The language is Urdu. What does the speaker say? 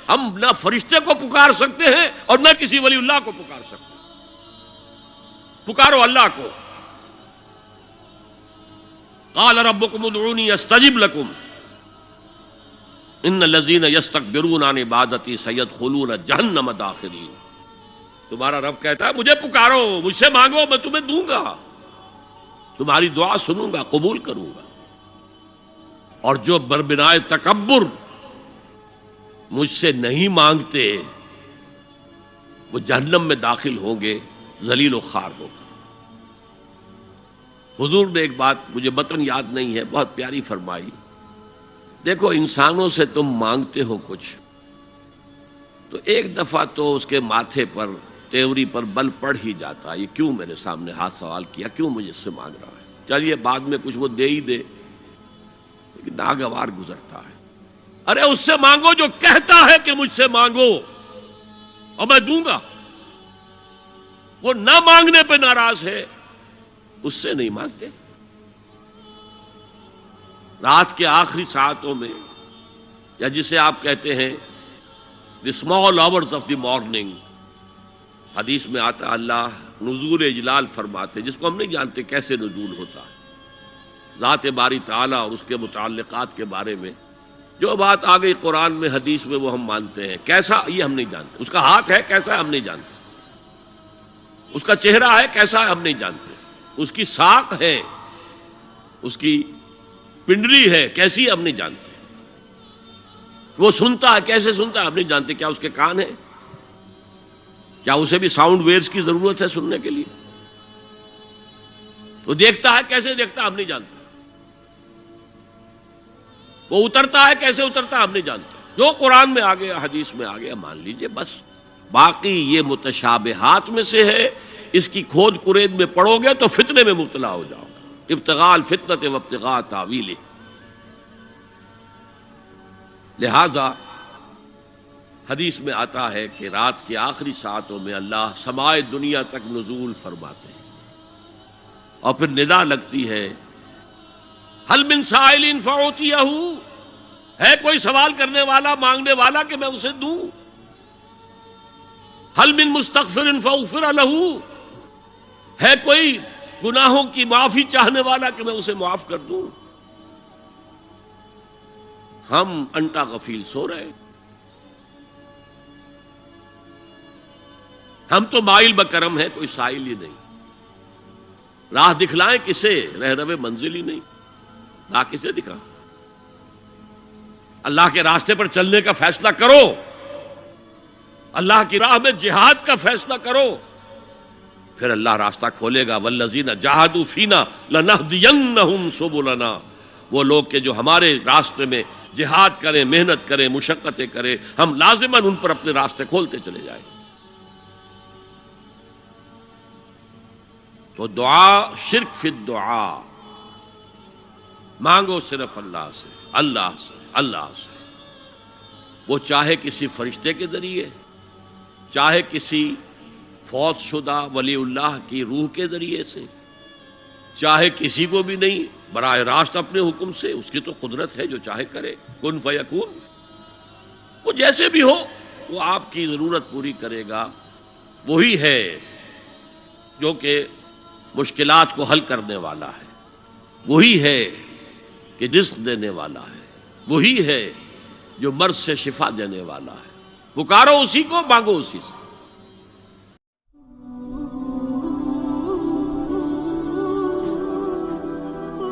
ہم نہ فرشتے کو پکار سکتے ہیں اور نہ کسی ولی اللہ کو پکار سکتے ہیں. پکارو اللہ کو. قال ربکم ادعونی استجب لکم ان الذین یستکبرون عن عبادتی سیدخلون جہنم داخرین. تمہارا رب کہتا ہے مجھے پکارو، مجھ سے مانگو، میں تمہیں دوں گا، تمہاری دعا سنوں گا، قبول کروں گا. اور جو بربنائے تکبر مجھ سے نہیں مانگتے وہ جہنم میں داخل ہوں گے، ذلیل و خوار ہو کر. حضور نے ایک بات مجھے متن یاد نہیں ہے، بہت پیاری فرمائی. دیکھو انسانوں سے تم مانگتے ہو کچھ تو ایک دفعہ تو اس کے ماتھے پر، تیوری پر بل پڑ ہی جاتا ہے، یہ کیوں میرے سامنے ہاتھ سوال کیا، کیوں مجھے اس سے مانگ رہا ہے. چلیے بعد میں کچھ وہ دے ہی دے، لیکن ناگوار گزرتا ہے. ارے اس سے مانگو جو کہتا ہے کہ مجھ سے مانگو اور میں دوں گا. وہ نہ مانگنے پہ ناراض ہے، اس سے نہیں مانگتے. رات کے آخری ساعتوں میں، یا جسے آپ کہتے ہیں the small hours of the morning, حدیث میں آتا اللہ نزول اجلال فرماتے، جس کو ہم نہیں جانتے کیسے نزول ہوتا ہے. ذات باری تعالیٰ اور اس کے متعلقات کے بارے میں جو بات آ گئی قرآن میں، حدیث میں، وہ ہم مانتے ہیں. کیسا یہ ہم نہیں جانتے. اس کا ہاتھ ہے کیسا ہے ہم نہیں جانتے. اس کا چہرہ ہے کیسا ہے ہم نہیں جانتے. اس کی ساق ہے، اس کی پنڈلی ہے کیسی ہم نہیں جانتے. وہ سنتا ہے کیسے سنتا ہے ہم نہیں جانتے. کیا اس کے کان ہیں؟ کیا اسے بھی ساؤنڈ ویوز کی ضرورت ہے سننے کے لیے؟ وہ دیکھتا ہے کیسے دیکھتا ہے ہم نہیں جانتے. وہ اترتا ہے کیسے اترتا ہے ہم نہیں جانتے. جو قرآن میں آ گیا، حدیث میں آ گیا، مان لیجئے بس. باقی یہ متشابہات میں سے ہے، اس کی کھود کرید میں پڑو گے تو فتنے میں مبتلا ہو جاؤ گے. ابتغاء الفتنۃ وابتغاء تاویلہ. لہذا حدیث میں آتا ہے کہ رات کے آخری ساعتوں میں اللہ سمائے دنیا تک نزول فرماتے ہیں اور پھر ندا لگتی ہے حل من سائل فاعطیہ، ہے کوئی سوال کرنے والا، مانگنے والا کہ میں اسے دوں. حل من مستغفر فاغفر لہ، ہے کوئی گناہوں کی معافی چاہنے والا کہ میں اسے معاف کر دوں. ہم انٹا غفیل سو رہے، ہم تو مائل بکرم ہے، کوئی سائل ہی نہیں. راہ دکھلائیں کسے، رہنو منزل ہی نہیں. راہ کسے دکھا؟ اللہ کے راستے پر چلنے کا فیصلہ کرو، اللہ کی راہ میں جہاد کا فیصلہ کرو، پھر اللہ راستہ کھولے گا. والذین جاہدوا فینا لنہدینہم سبلنا. وہ لوگ کہ جو ہمارے راستے میں جہاد کریں، محنت کریں، مشقتیں کریں، ہم لازماً ان پر اپنے راستے کھولتے چلے جائیں. تو دعا شرک فی الدعا. مانگو صرف اللہ سے، اللہ سے، اللہ سے. وہ چاہے کسی فرشتے کے ذریعے، چاہے کسی فوت شدہ ولی اللہ کی روح کے ذریعے سے، چاہے کسی کو بھی نہیں، براہ راست اپنے حکم سے. اس کی تو قدرت ہے، جو چاہے کرے. کن فیکون. وہ جیسے بھی ہو وہ آپ کی ضرورت پوری کرے گا. وہی ہے جو کہ مشکلات کو حل کرنے والا ہے، وہی ہے کہ رزق دینے والا ہے، وہی ہے جو مرض سے شفا دینے والا ہے. پکارو اسی کو، مانگو اسی سے.